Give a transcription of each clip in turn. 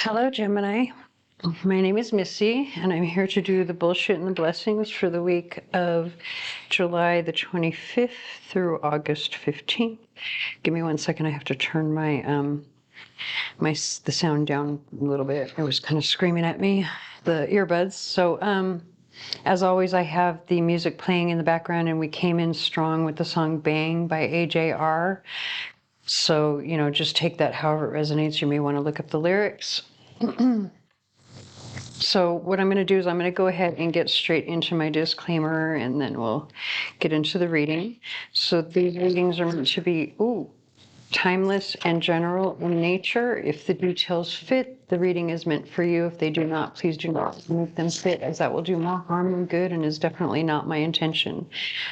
Hello, Gemini. My name is Missy, and I'm here to do the bullshit and the blessings for the week of July the 25th through August 15th. Give me 1 second. I have to turn the sound down a little bit. It was kind of screaming at me, the earbuds. So, as always, I have the music playing in the background, and we came in strong with the song Bang by AJR. So, just take that however it resonates. You may want to look up the lyrics. So what I'm going to do is I'm going to go ahead and get straight into my disclaimer, and then we'll get into the reading. So these readings are meant to be timeless and general in nature. If the details fit, the reading is meant for you. If they do not, please do not make them fit, as that will do more harm than good and is definitely not my intention.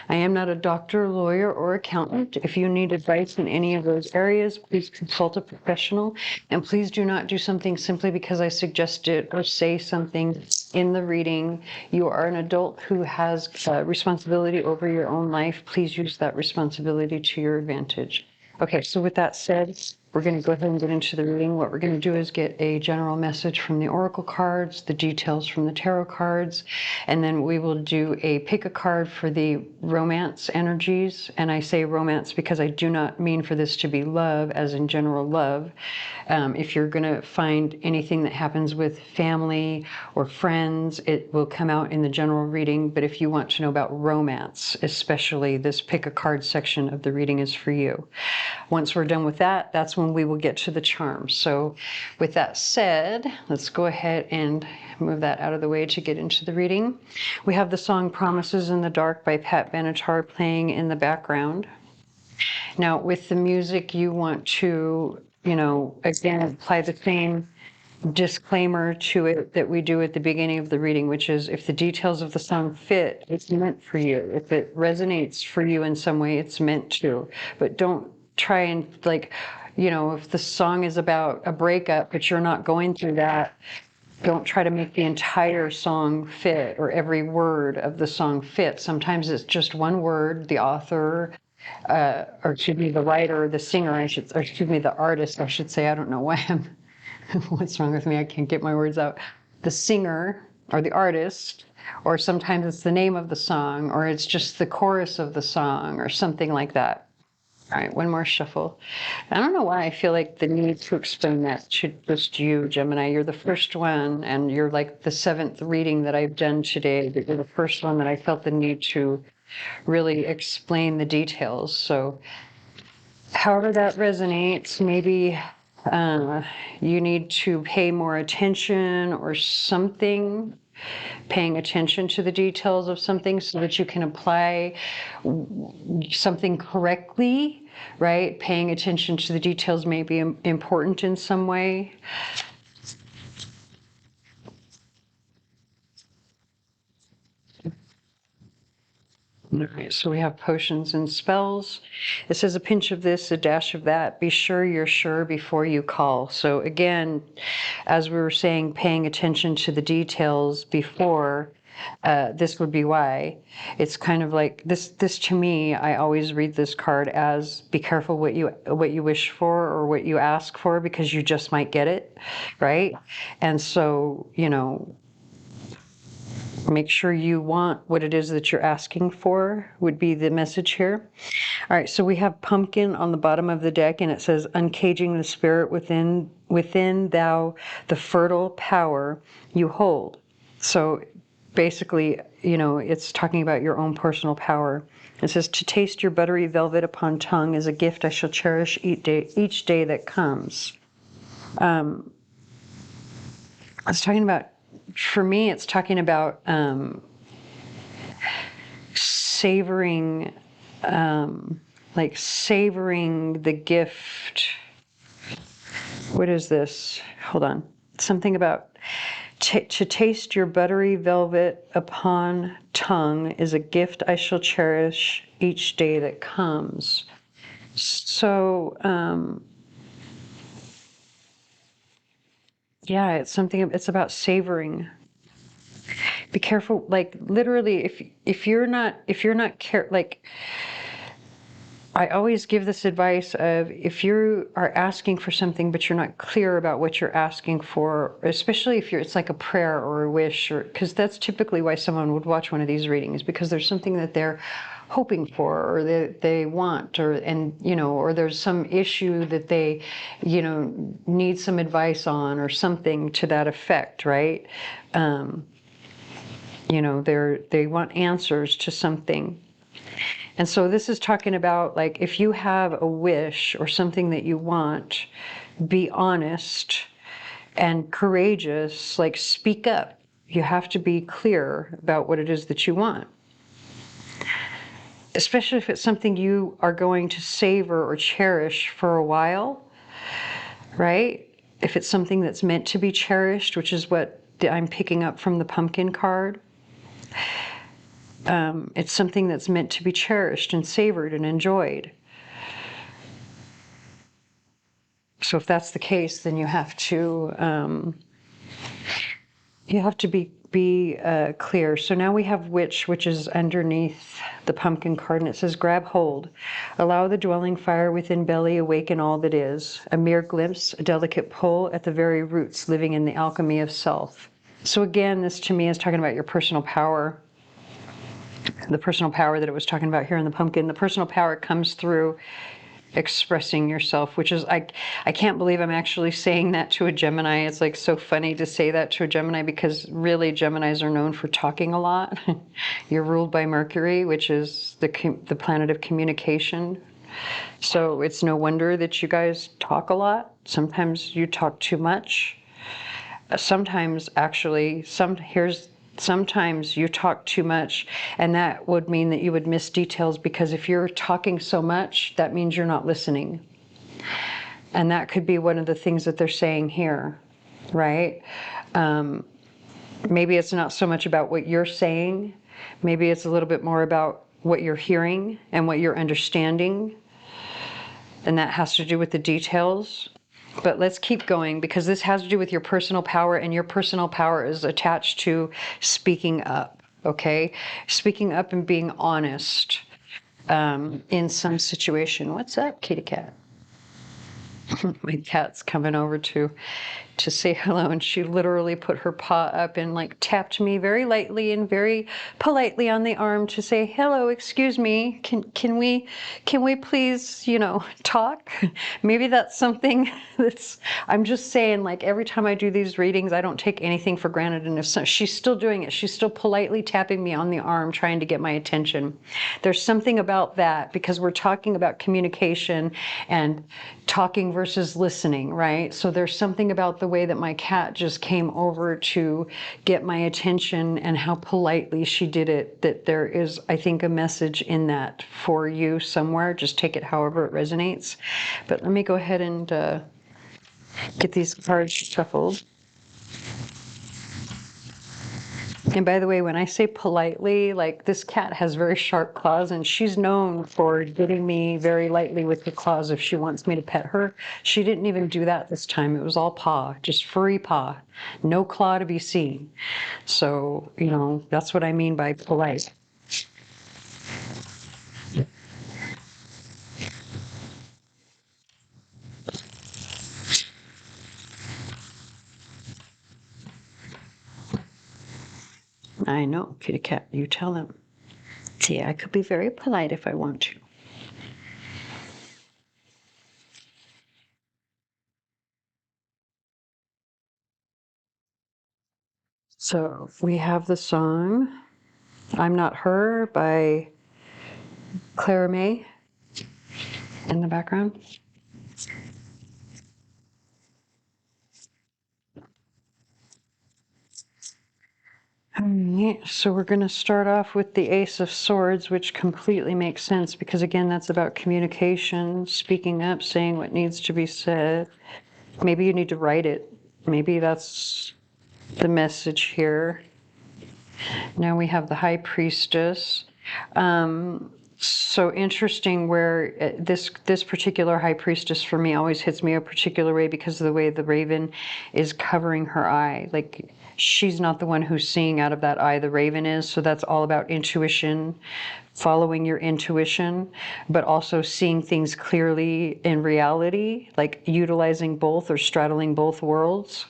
I am not a doctor, lawyer, or accountant. If you need advice in any of those areas, please consult a professional, and please do not do something simply because I suggest it or say something in the reading. You are an adult who has responsibility over your own life. Please use that responsibility to your advantage. Okay, so with that said, we're going to go ahead and get into the reading. What we're going to do is get a general message from the oracle cards, the details from the tarot cards, and then we will do a pick a card for the romance energies. And I say romance because I do not mean for this to be love, as in general love. If you're going to find anything that happens with family or friends, it will come out in the general reading. But if you want to know about romance, especially, this pick a card section of the reading is for you. Once we're done with that, that's when we will get to the charms. So with that said, let's go ahead and move that out of the way to get into the reading. We have the song Promises in the Dark by Pat Benatar playing in the background. Now with the music, you want to, again, apply the same disclaimer to it that we do at the beginning of the reading, which is if the details of the song fit, it's meant for you. If it resonates for you in some way, it's meant to. But don't try and if the song is about a breakup, but you're not going through that, don't try to make the entire song fit or every word of the song fit. Sometimes it's just one word, the author, the writer, the singer, the artist, I should say. I don't know why what's wrong with me? I can't get my words out. The singer or the artist, or sometimes it's the name of the song, or it's just the chorus of the song or something like that. All right, one more shuffle. I don't know why I feel like the need to explain that to just you, Gemini. You're the first one, and you're like the 7th reading that I've done today, but you're the first one that I felt the need to really explain the details. So however that resonates, maybe you need to pay more attention or something, paying attention to the details of something so that you can apply something correctly, right? Paying attention to the details may be important in some way. All right, so we have potions and spells. It says a pinch of this, a dash of that. Be sure you're sure before you call. So again, as we were saying, paying attention to the details before, this would be why. It's kind of like this to me, I always read this card as be careful what you wish for or what you ask for, because you just might get it, right? And so, make sure you want what it is that you're asking for would be the message here. All right, so we have pumpkin on the bottom of the deck, and it says, uncaging the spirit within thou, the fertile power you hold. So basically, it's talking about your own personal power. It says, to taste your buttery velvet upon tongue is a gift I shall cherish each day that comes. I was talking about, for me, it's talking about savoring, savoring the gift. What is this? Hold on. Something about to taste your buttery velvet upon tongue is a gift I shall cherish each day that comes. So, yeah, it's about savoring. Be careful, like literally, if you're not I always give this advice of if you are asking for something but you're not clear about what you're asking for, especially if it's like a prayer or a wish, or because that's typically why someone would watch one of these readings, because there's something that they're hoping for or they want, or or there's some issue that they need some advice on, or something to that effect, right? They want answers to something. And so this is talking about, like, if you have a wish or something that you want, be honest and courageous, like speak up. You have to be clear about what it is that you want. Especially if it's something you are going to savor or cherish for a while, right? If it's something that's meant to be cherished, which is what I'm picking up from the pumpkin card. It's something that's meant to be cherished and savored and enjoyed. So if that's the case, then you have to be clear. So now we have which is underneath the pumpkin card, and it says, grab hold, allow the dwelling fire within belly awaken all that is, a mere glimpse, a delicate pull at the very roots living in the alchemy of self. So again, this to me is talking about your personal power. The personal power that it was talking about here in the pumpkin. The personal power comes through expressing yourself, which is, I can't believe I'm actually saying that to a Gemini. It's like so funny to say that to a Gemini, because really Geminis are known for talking a lot. You're ruled by Mercury, which is the planet of communication. So it's no wonder that you guys talk a lot. Sometimes you talk too much. Sometimes actually, sometimes you talk too much, and that would mean that you would miss details, because if you're talking so much, that means you're not listening. And that could be one of the things that they're saying here, right? Maybe it's not so much about what you're saying. Maybe it's a little bit more about what you're hearing and what you're understanding. And that has to do with the details. But let's keep going, because this has to do with your personal power, and your personal power is attached to speaking up, okay? Speaking up and being honest in some situation. What's up, kitty cat? My cat's coming over to say hello, and she literally put her paw up and like tapped me very lightly and very politely on the arm to say, hello, excuse me, can we please talk? Maybe that's something that's, I'm just saying, like, every time I do these readings, I don't take anything for granted, and if so, she's still doing it, she's still politely tapping me on the arm trying to get my attention. There's something about that, because we're talking about communication and talking versus listening, right? So there's something about the way that my cat just came over to get my attention and how politely she did it, that there is, I think, a message in that for you somewhere. Just take it however it resonates. But let me go ahead and get these cards shuffled. And by the way, when I say politely, like, this cat has very sharp claws, and she's known for getting me very lightly with the claws if she wants me to pet her. She didn't even do that this time. It was all paw, just furry paw, no claw to be seen. So, that's what I mean by polite. I know, kitty cat, you tell them. See, I could be very polite if I want to. So we have the song I'm Not Her by Clara May in the background. All right, so we're going to start off with the Ace of Swords, which completely makes sense, because again, that's about communication, speaking up, saying what needs to be said. Maybe you need to write it. Maybe that's the message here. Now we have the High Priestess. so interesting where this particular high priestess for me always hits me a particular way because of the way the raven is covering her eye. Like she's not the one who's seeing out of that eye, the raven is. So that's all about intuition, following your intuition, but also seeing things clearly in reality, like utilizing both or straddling both worlds.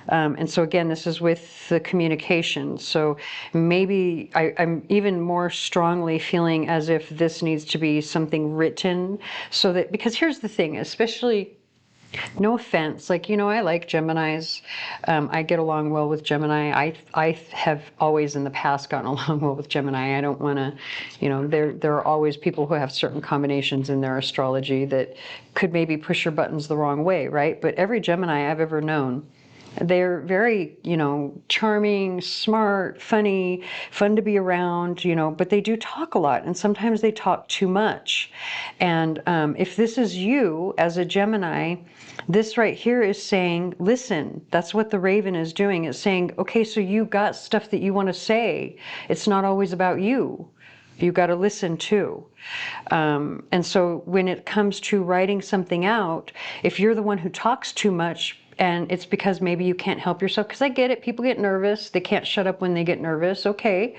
And so again, this is with the communication. So maybe I'm even more strongly feeling as if this needs to be something written so that, because here's the thing, especially, no offense, like, you know, I like Geminis. I get along well with Gemini. I have always in the past gotten along well with Gemini. I don't want to, you know, there are always people who have certain combinations in their astrology that could maybe push your buttons the wrong way, right? But every Gemini I've ever known, they're very, you know, charming, smart, funny, fun to be around, you know, but they do talk a lot and sometimes they talk too much. And if this is you as a Gemini, this right here is saying, listen, that's what the raven is doing. It's saying, okay, so you got stuff that you want to say. It's not always about you. You got to listen too. And so when it comes to writing something out, if you're the one who talks too much, and it's because maybe you can't help yourself, because I get it, people get nervous, they can't shut up when they get nervous, okay.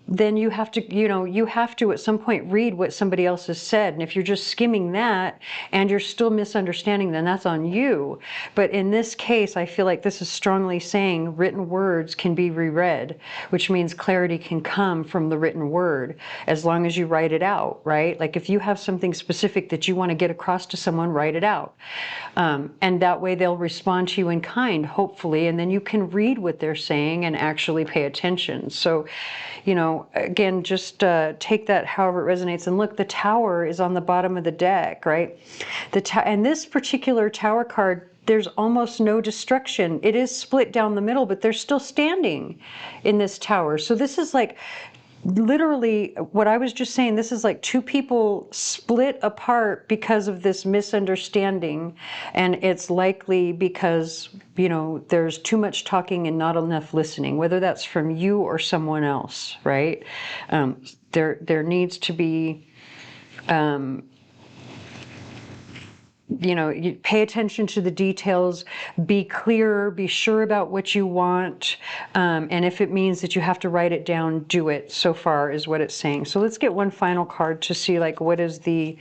Then you have to, you know, you have to at some point read what somebody else has said. And if you're just skimming that and you're still misunderstanding, then that's on you. But in this case, I feel like this is strongly saying written words can be reread, which means clarity can come from the written word as long as you write it out, right? Like if you have something specific that you want to get across to someone, write it out. And that way they'll respond to you in kind, hopefully, and then you can read what they're saying and actually pay attention. So, you know, again, just take that however it resonates. And look, the tower is on the bottom of the deck, right? And this particular tower card, there's almost no destruction. It is split down the middle, but they're still standing in this tower. So this is like literally what I was just saying. This is like two people split apart because of this misunderstanding, and it's likely because, you know, there's too much talking and not enough listening, whether that's from you or someone else, right? There needs to be you know, you pay attention to the details, be clear, be sure about what you want, and if it means that you have to write it down, do it. So far is what it's saying. So let's get one final card to see, like, what is the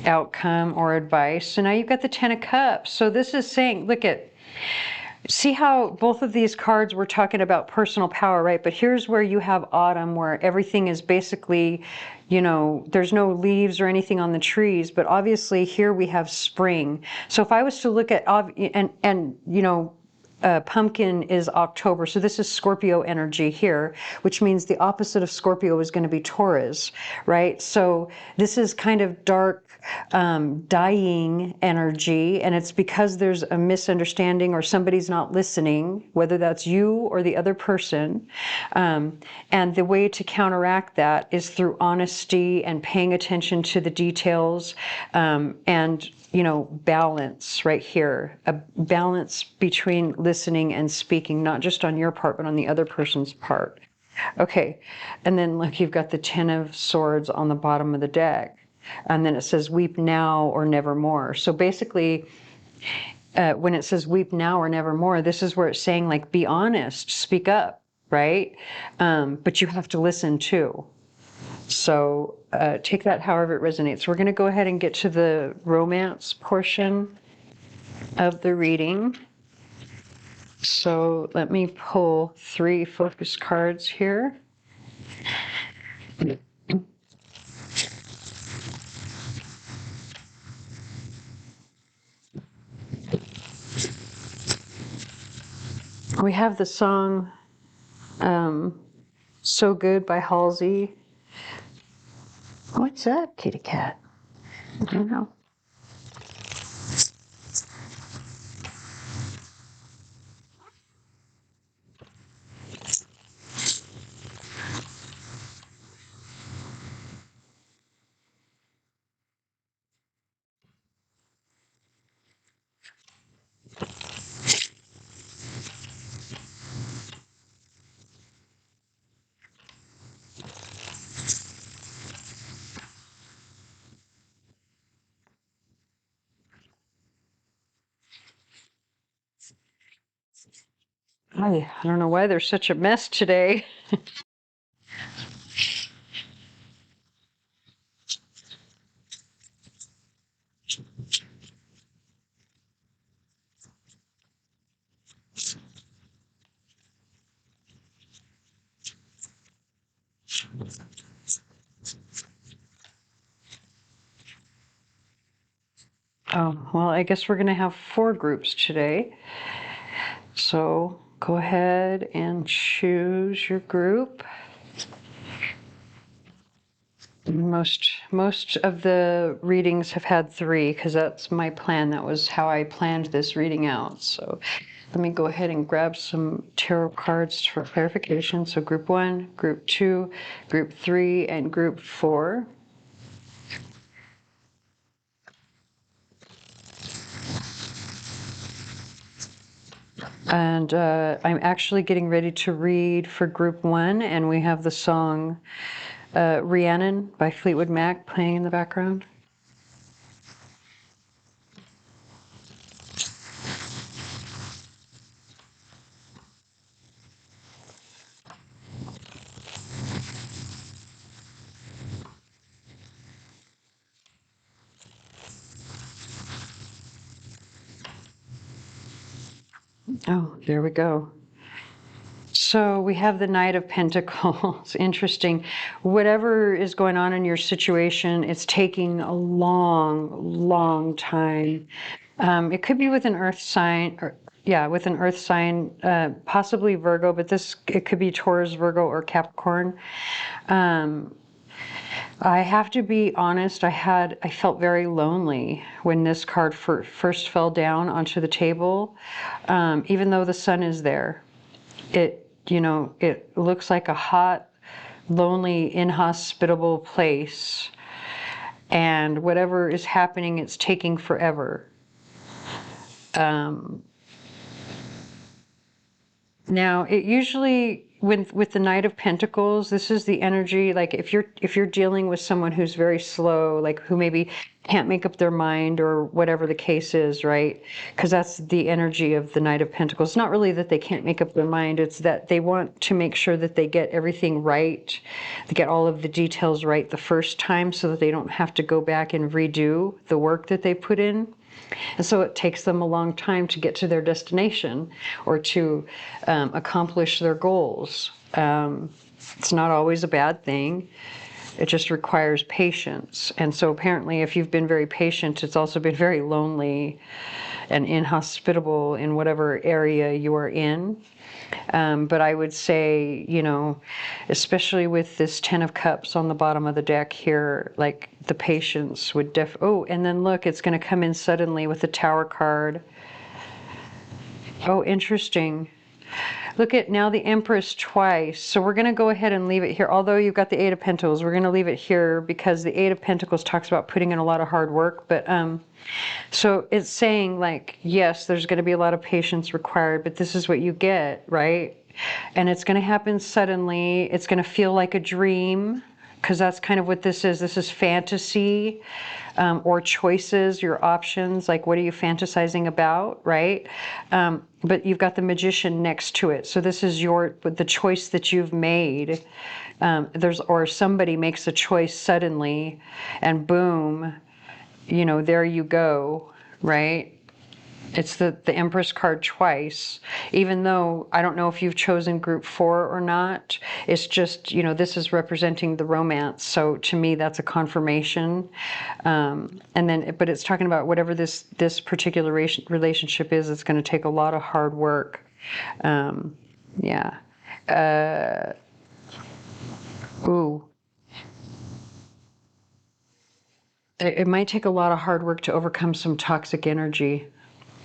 outcome or advice. So now you've got the Ten of Cups. So this is saying, look at, see how both of these cards were talking about personal power, right? But here's where you have autumn, where everything is basically, you know, there's no leaves or anything on the trees, but obviously here we have spring. So if I was to look at, and you know, pumpkin is October, so this is Scorpio energy here, which means the opposite of Scorpio is going to be Taurus, right? So this is kind of dark, dying energy, and it's because there's a misunderstanding or somebody's not listening, whether that's you or the other person. And the way to counteract that is through honesty and paying attention to the details, and, you know, balance right here, a balance between listening and speaking, not just on your part, but on the other person's part. Okay, and then look, you've got the Ten of Swords on the bottom of the deck. And then it says, weep now or nevermore. So basically, when it says weep now or nevermore, this is where it's saying, like, be honest, speak up, right? But you have to listen too. So take that however it resonates. We're going to go ahead and get to the romance portion of the reading. So let me pull 3 focus cards here. We have the song So Good by Halsey. What's up, kitty cat? I don't know. I don't know why there's such a mess today. Oh, well, I guess we're going to have 4 groups today. So go ahead and choose your group. Most of the readings have had 3 because that's my plan. That was how I planned this reading out. So let me go ahead and grab some tarot cards for clarification. So group 1, group 2, group 3, and group 4. And I'm actually getting ready to read for group 1, and we have the song Rhiannon by Fleetwood Mac playing in the background. Oh, there we go. So we have the Knight of Pentacles. Interesting. Whatever is going on in your situation, it's taking a long time. It could be with an earth sign, or yeah, with an earth sign, possibly Virgo, but it could be Taurus, Virgo, or Capricorn. I have to be honest, I felt very lonely when this card first fell down onto the table, even though the sun is there. It looks like a hot, lonely, inhospitable place, and whatever is happening, it's taking forever. Now, it usually with the Knight of Pentacles, this is the energy. Like if you're dealing with someone who's very slow, like who maybe can't make up their mind or whatever the case is, right? Because that's the energy of the Knight of Pentacles. It's not really that they can't make up their mind; it's that they want to make sure that they get everything right, they get all of the details right the first time, so that they don't have to go back and redo the work that they put in. And so it takes them a long time to get to their destination or to accomplish their goals. It's not always a bad thing. It just requires patience. And so apparently, if you've been very patient, it's also been very lonely and inhospitable in whatever area you are in. But I would say, especially with this 10 of Cups on the bottom of the deck here, like the patience would oh, and then look, it's going to come in suddenly with the Tower card. Oh, interesting. Look at now the Empress twice. So we're going to go ahead and leave it here. Although you've got the Eight of Pentacles, we're going to leave it here because the Eight of Pentacles talks about putting in a lot of hard work. But so it's saying like, yes, there's going to be a lot of patience required, but this is what you get, right? And it's going to happen suddenly. It's going to feel like a dream, because that's kind of what this is. This is fantasy, or choices, your options, like what are you fantasizing about, right? But you've got the Magician next to it. So this is the choice that you've made. Or somebody makes a choice suddenly and boom, there you go, right? It's the Empress card twice, even though I don't know if you've chosen group 4 or not. It's just, this is representing the romance. So to me, that's a confirmation. But it's talking about whatever this particular relationship is, it's going to take a lot of hard work. Yeah. Ooh. It might take a lot of hard work to overcome some toxic energy.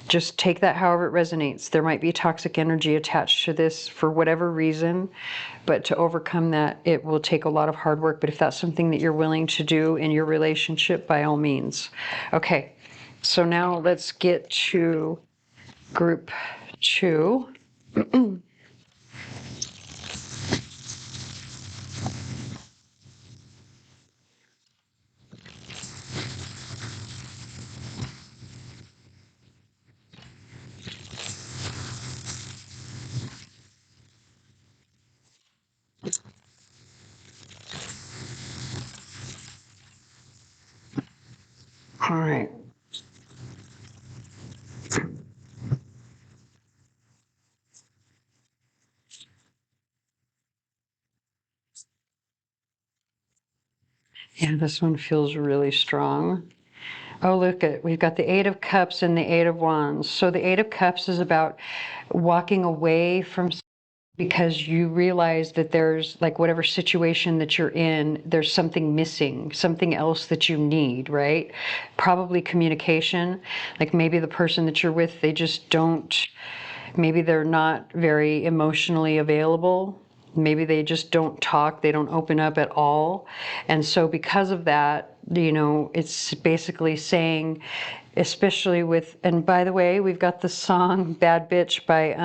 Just take that however it resonates. There might be toxic energy attached to this for whatever reason, but to overcome that, it will take a lot of hard work. But if that's something that you're willing to do in your relationship, by all means. Okay, so now let's get to group 2. All right. Yeah, this one feels really strong. Oh, look at, we've got the Eight of Cups and the Eight of Wands. So the Eight of Cups is about walking away from, because you realize that there's like whatever situation that you're in, there's something missing, something else that you need, right? Probably communication. Like maybe the person that you're with, they just don't, maybe they're not very emotionally available. Maybe they just don't talk, they don't open up at all. And so because of that, you know, it's basically saying, especially with, and by the way, we've got the song Bad Bitch by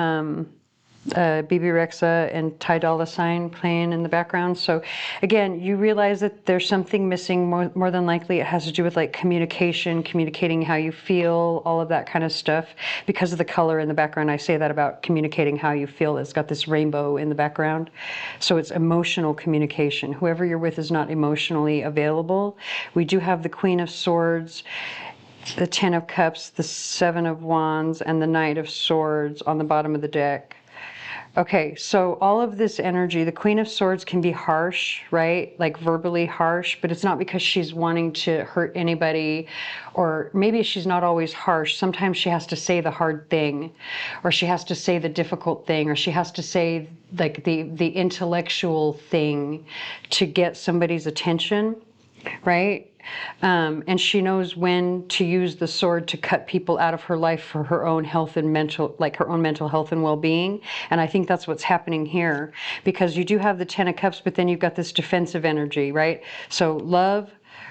BB Rexa and Ty Dolla Sign playing in the background. So again, you realize that there's something missing. More than likely it has to do with like communication, communicating how you feel, all of that kind of stuff. Because of the color in the background, I say that about communicating how you feel. It's got this rainbow in the background. So it's emotional communication. Whoever you're with is not emotionally available. We do have the Queen of Swords, the Ten of Cups, the Seven of Wands, and the Knight of Swords on the bottom of the deck. Okay, so all of this energy, the Queen of Swords can be harsh, right? Like verbally harsh, but it's not because she's wanting to hurt anybody, or maybe she's not always harsh. Sometimes she has to say the hard thing, or she has to say the difficult thing, or she has to say like the intellectual thing to get somebody's attention, right? And she knows when to use the sword to cut people out of her life for her own health and mental, like her own mental health and well-being. And I think that's what's happening here, because you do have the Ten of Cups, but then you've got this defensive energy, right? So love,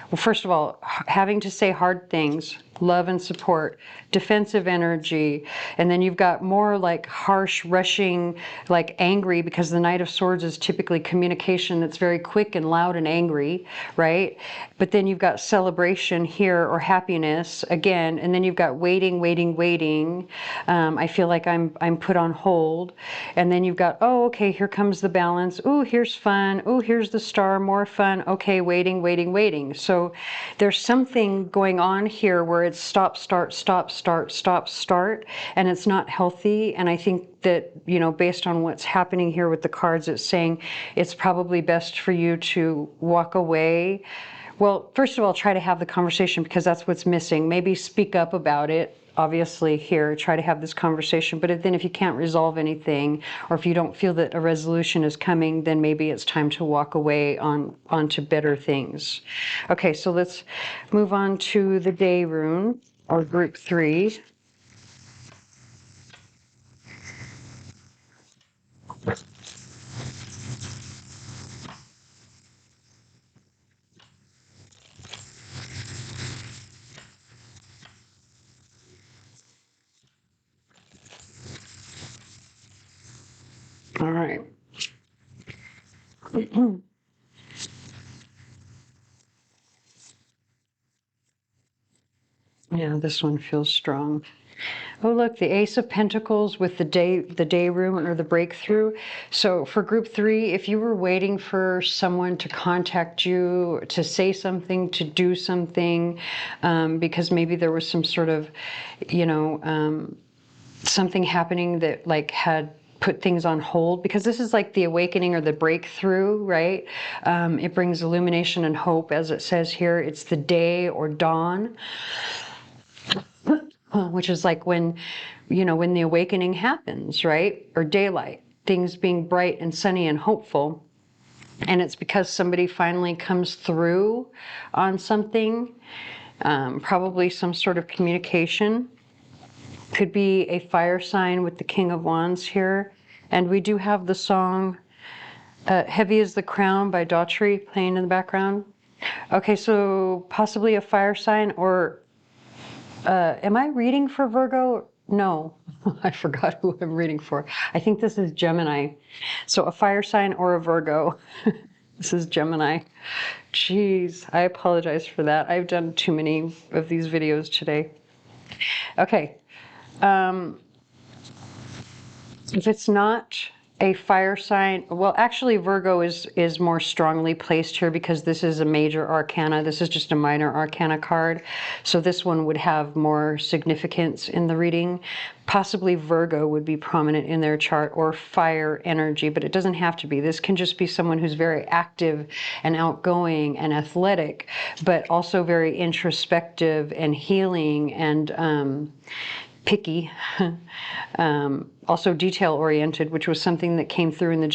well, first of all, having to say hard things, love and support, defensive energy, and then you've got more like harsh, rushing, like angry, because the Knight of Swords is typically communication that's very quick and loud and angry, right? But then you've got celebration here, or happiness again, and then you've got waiting, waiting, waiting. I feel like I'm put on hold, and then you've got, oh, okay, here comes the balance. Oh, here's fun. Oh, here's the star, more fun. Okay, waiting, waiting, waiting. So there's something going on here where it's stop, start, stop, start, stop, start, and it's not healthy. And I think that, you know, based on what's happening here with the cards, it's saying it's probably best for you to walk away. Well, first of all, try to have the conversation, because that's what's missing. Maybe speak up about it. Obviously here, try to have this conversation, but then if you can't resolve anything, or if you don't feel that a resolution is coming, then maybe it's time to walk away onto better things. Okay, so let's move on to the day rune, or group 3. All right. Yeah, this one feels strong. Oh, look, the Ace of Pentacles with the day room, or the breakthrough. So for group 3, if you were waiting for someone to contact you, to say something, to do something, because maybe there was some sort of, you know, something happening that like had put things on hold, because this is like the awakening or the breakthrough, right? It brings illumination and hope, as it says here. It's the day or dawn, which is like when, you know, when the awakening happens, right? Or daylight, things being bright and sunny and hopeful. And it's because somebody finally comes through on something, probably some sort of communication. Could be a fire sign with the King of Wands here. And we do have the song Heavy is the Crown by Daughtry playing in the background. Okay, so possibly a fire sign, or am I reading for Virgo? No, I forgot who I'm reading for. I think this is Gemini. So a fire sign or a Virgo. This is Gemini. Jeez, I apologize for that. I've done too many of these videos today. Okay. If it's not a fire sign. Well, actually, Virgo is more strongly placed here because this is a major arcana. This is just a minor arcana card. So this one would have more significance in the reading. Possibly Virgo would be prominent in their chart, or fire energy, but it doesn't have to be. This can just be someone who's very active and outgoing and athletic, but also very introspective and healing and picky, also detail-oriented, which was something that came through in the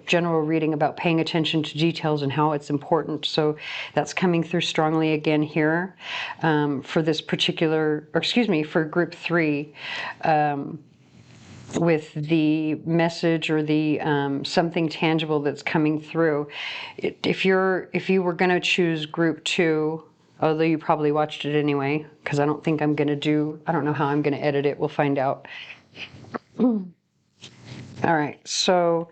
general reading about paying attention to details and how it's important. So that's coming through strongly again here for this particular, or excuse me, for group 3. With the message or the something tangible that's coming through. If you were going to choose group 2, although you probably watched it anyway, because I don't think I don't know how I'm going to edit it. We'll find out. All right, so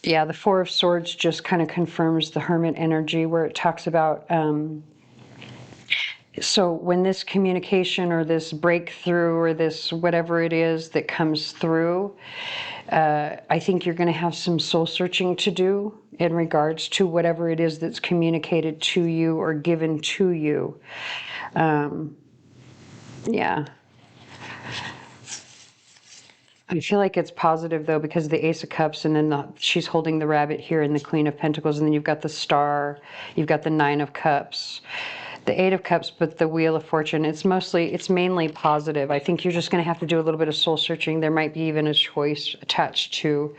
yeah, the Four of Swords just kind of confirms the Hermit energy, where it talks about so when this communication or this breakthrough or this whatever it is that comes through, I think you're going to have some soul searching to do in regards to whatever it is that's communicated to you or given to you. Yeah. I feel like it's positive though, because the Ace of Cups, and then she's holding the rabbit here, and the Queen of Pentacles, and then you've got the Star, you've got the Nine of Cups, the Eight of Cups, but the Wheel of Fortune. It's mainly positive. I think you're just going to have to do a little bit of soul searching. There might be even a choice attached to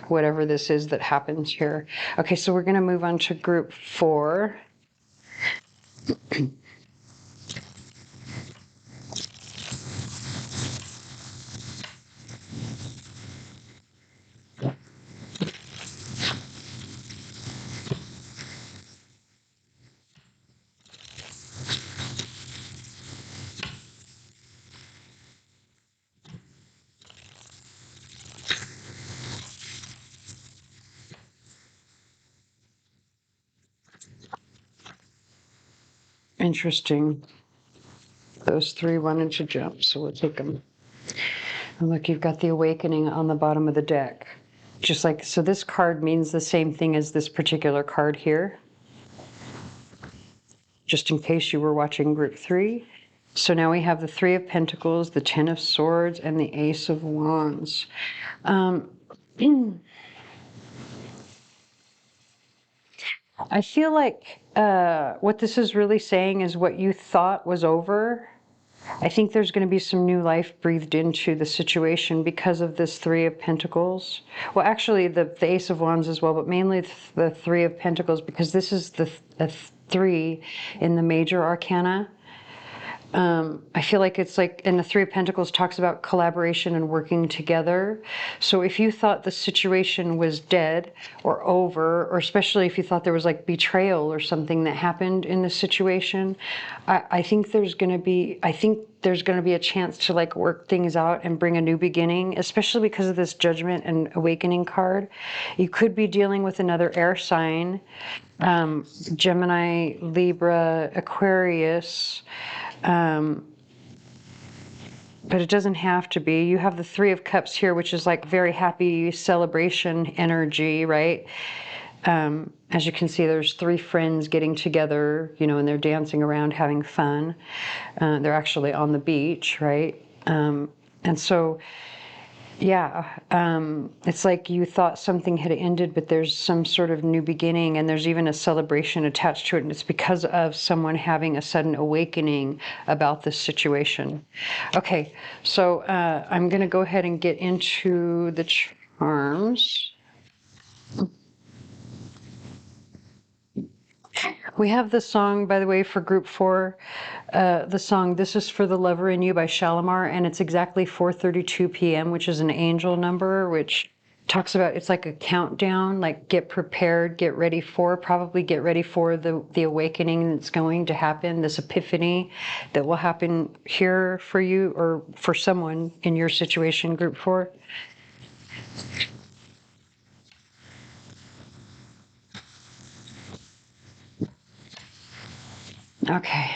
whatever this is that happens here. Okay, so we're going to move on to group 4. Interesting. Those 3 wanted to jump, so we'll take them. And look, you've got the Awakening on the bottom of the deck. Just like, so this card means the same thing as this particular card here, just in case you were watching group 3. So now we have the 3 of Pentacles, the 10 of Swords, and the Ace of Wands. I feel like what this is really saying is what you thought was over. I think there's going to be some new life breathed into the situation because of this 3 of Pentacles. Well, actually, the Ace of Wands as well, but mainly the 3 of Pentacles, because this is the 3 in the major arcana. I feel like it's like, and the 3 of Pentacles talks about collaboration and working together. So if you thought the situation was dead or over, or especially if you thought there was like betrayal or something that happened in the situation, I think there's going to be a chance to like work things out and bring a new beginning, especially because of this Judgment and Awakening card. You could be dealing with another air sign, Gemini, Libra, Aquarius. But it doesn't have to be. You have the 3 of Cups here, which is like very happy celebration energy, right? As you can see, there's 3 friends getting together, and they're dancing around, having fun. They're actually on the beach, right? And so, yeah, it's like you thought something had ended, but there's some sort of new beginning, and there's even a celebration attached to it, and it's because of someone having a sudden awakening about this situation. Okay, so I'm going to go ahead and get into the charms. We have the song, by the way, for group 4, the song "This Is for the Lover in You" by Shalimar, and it's exactly 4:32 p.m., which is an angel number, which talks about, it's like a countdown, like get prepared, probably get ready for the awakening that's going to happen, this epiphany that will happen here for you or for someone in your situation, group 4. Okay.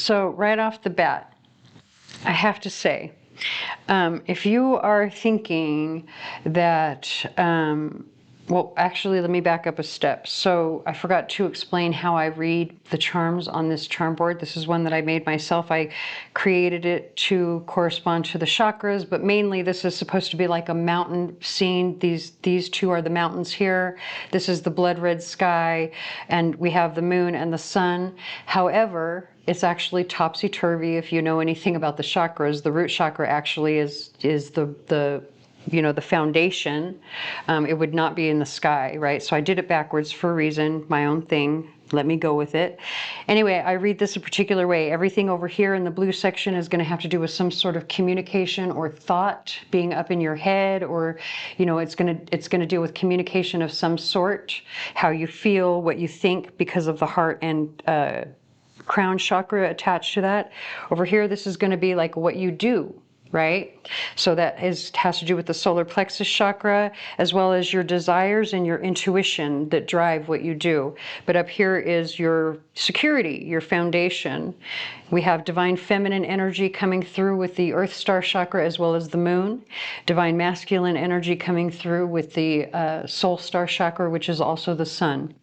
So right off the bat, I have to say, if you are thinking that, well, actually, let me back up a step. So I forgot to explain how I read the charms on this charm board. This is one that I made myself. I created it to correspond to the chakras, but mainly this is supposed to be like a mountain scene. These two are the mountains here. This is the blood red sky, and we have the moon and the sun. However, it's actually topsy-turvy. If you know anything about the chakras, the root chakra actually is the the foundation. It would not be in the sky, right? So I did it backwards for a reason, my own thing. Let me go with it. Anyway, I read this a particular way. Everything over here in the blue section is going to have to do with some sort of communication or thought being up in your head, or it's going to deal with communication of some sort, how you feel, what you think, because of the heart and crown chakra attached to that. Over here, this is going to be like what you do, right? So that has to do with the solar plexus chakra, as well as your desires and your intuition that drive what you do. But up here is your security, your foundation. We have divine feminine energy coming through with the earth star chakra, as well as the moon. Divine masculine energy coming through with the soul star chakra, which is also the sun.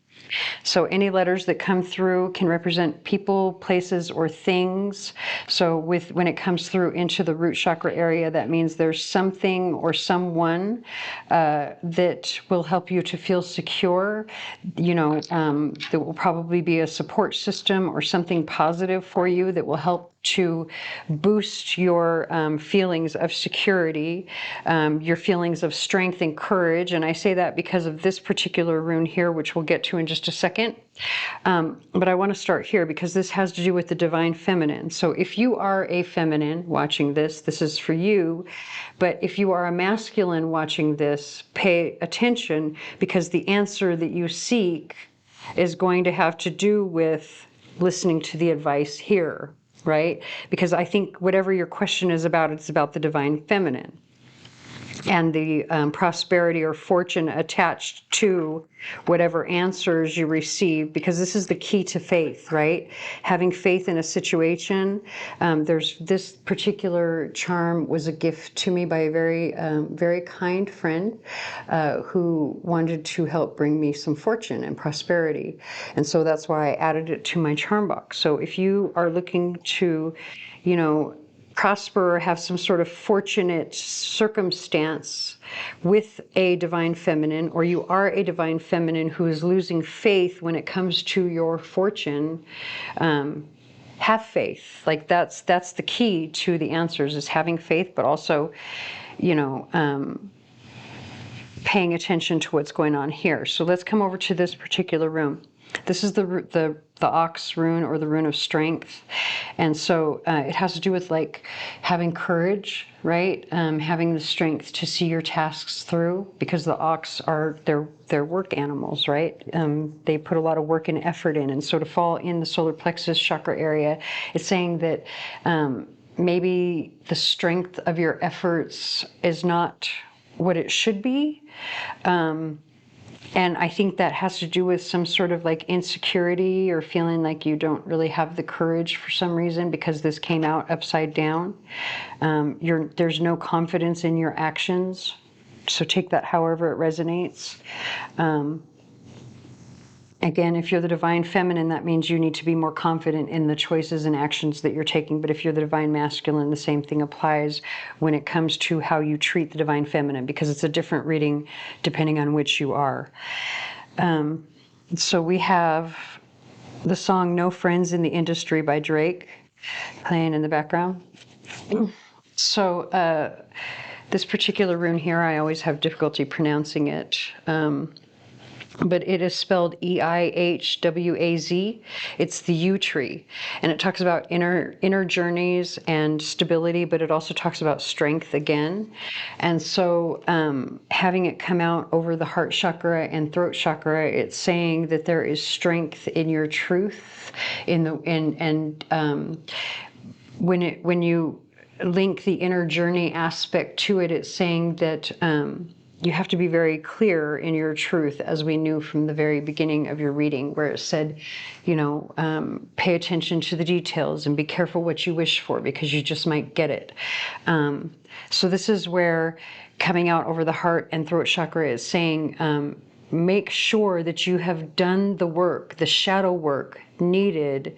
So any letters that come through can represent people, places, or things. So when it comes through into the root chakra area, that means there's something or someone that will help you to feel secure. That will probably be a support system or something positive for you that will help to boost your feelings of security, your feelings of strength and courage. And I say that because of this particular rune here, which we'll get to in just a second. But I want to start here because this has to do with the divine feminine. So if you are a feminine watching this, this is for you. But if you are a masculine watching this, pay attention, because the answer that you seek is going to have to do with listening to the advice here. Right? Because I think whatever your question is about, it's about the divine feminine and the prosperity or fortune attached to whatever answers you receive, because this is the key to faith, right? Having faith in a situation. There's this particular charm was a gift to me by a very kind friend who wanted to help bring me some fortune and prosperity. And so that's why I added it to my charm box. So if you are looking to, prosper or have some sort of fortunate circumstance with a divine feminine, or you are a divine feminine who is losing faith when it comes to your fortune, have faith. Like that's the key to the answers, is having faith, but also, paying attention to what's going on here. So let's come over to this particular room. This is the ox rune, or the rune of strength. And so it has to do with like having courage, right? Having the strength to see your tasks through, because the ox they're work animals, right? They put a lot of work and effort in. And so to fall in the solar plexus chakra area, it's saying that maybe the strength of your efforts is not what it should be. And I think that has to do with some sort of like insecurity, or feeling like you don't really have the courage for some reason, because this came out upside down. There's no confidence in your actions. So take that however it resonates. Again, if you're the divine feminine, that means you need to be more confident in the choices and actions that you're taking. But if you're the divine masculine, the same thing applies when it comes to how you treat the divine feminine, because it's a different reading depending on which you are. So we have the song No Friends in the Industry by Drake playing in the background. So this particular rune here, I always have difficulty pronouncing it. But it is spelled EIHWAZ. It's the yew tree. And it talks about inner journeys and stability, but it also talks about strength again. And so having it come out over the heart chakra and throat chakra, it's saying that there is strength in your truth, when you link the inner journey aspect to it, it's saying that you have to be very clear in your truth, as we knew from the very beginning of your reading, where it said, pay attention to the details and be careful what you wish for, because you just might get it. So this is where coming out over the heart and throat chakra is saying, make sure that you have done the work, the shadow work needed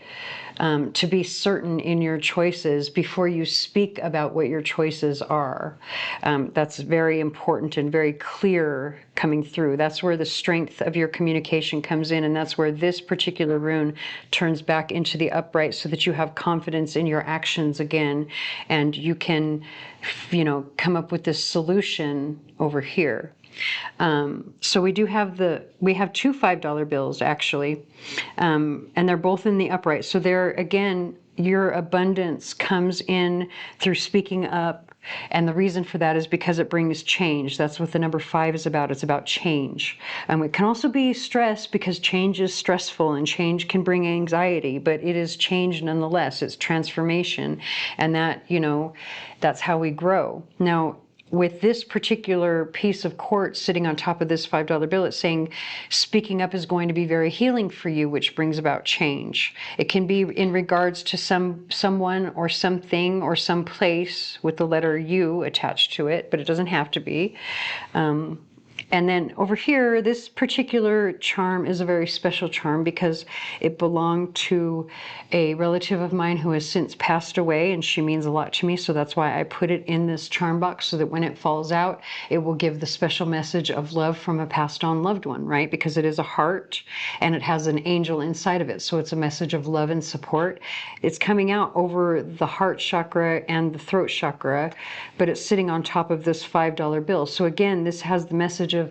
to be certain in your choices before you speak about what your choices are. That's very important and very clear coming through. That's where the strength of your communication comes in, and that's where this particular rune turns back into the upright, so that you have confidence in your actions again, and you can, come up with this solution over here. So we have two $5 bills actually, and they're both in the upright. So there again, your abundance comes in through speaking up, and the reason for that is because it brings change. That's what the number 5 is about. It's about change. It can also be stress, because change is stressful and change can bring anxiety, but it is change nonetheless. It's transformation, and that, that's how we grow. Now, with this particular piece of quartz sitting on top of this $5 bill, it's saying speaking up is going to be very healing for you, which brings about change. It can be in regards to someone or something or some place with the letter U attached to it, but it doesn't have to be. And then over here, this particular charm is a very special charm because it belonged to a relative of mine who has since passed away, and she means a lot to me. So that's why I put it in this charm box, so that when it falls out, it will give the special message of love from a passed on loved one, right? Because it is a heart and it has an angel inside of it. So it's a message of love and support. It's coming out over the heart chakra and the throat chakra, but it's sitting on top of this $5 bill. So again, this has the message of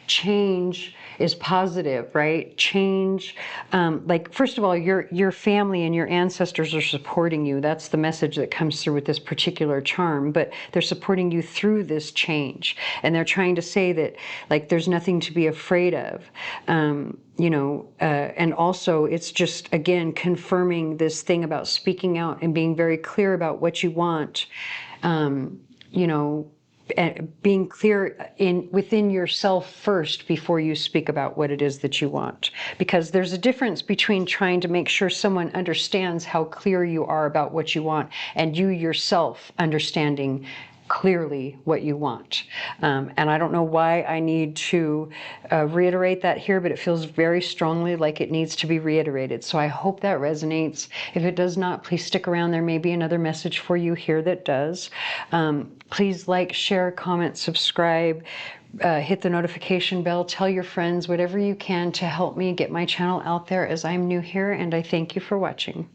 change is positive, right? Change, like first of all, your family and your ancestors are supporting you. That's the message that comes through with this particular charm, but they're supporting you through this change. And they're trying to say that, like, there's nothing to be afraid of. And also it's just, again, confirming this thing about speaking out and being very clear about what you want, being clear within yourself first before you speak about what it is that you want. Because there's a difference between trying to make sure someone understands how clear you are about what you want and you yourself understanding clearly what you want. And I don't know why I need to reiterate that here, but it feels very strongly like it needs to be reiterated. So I hope that resonates. If it does not, please stick around. There may be another message for you here that does. Please like, share, comment, subscribe, hit the notification bell, tell your friends, whatever you can to help me get my channel out there, as I'm new here, and I thank you for watching.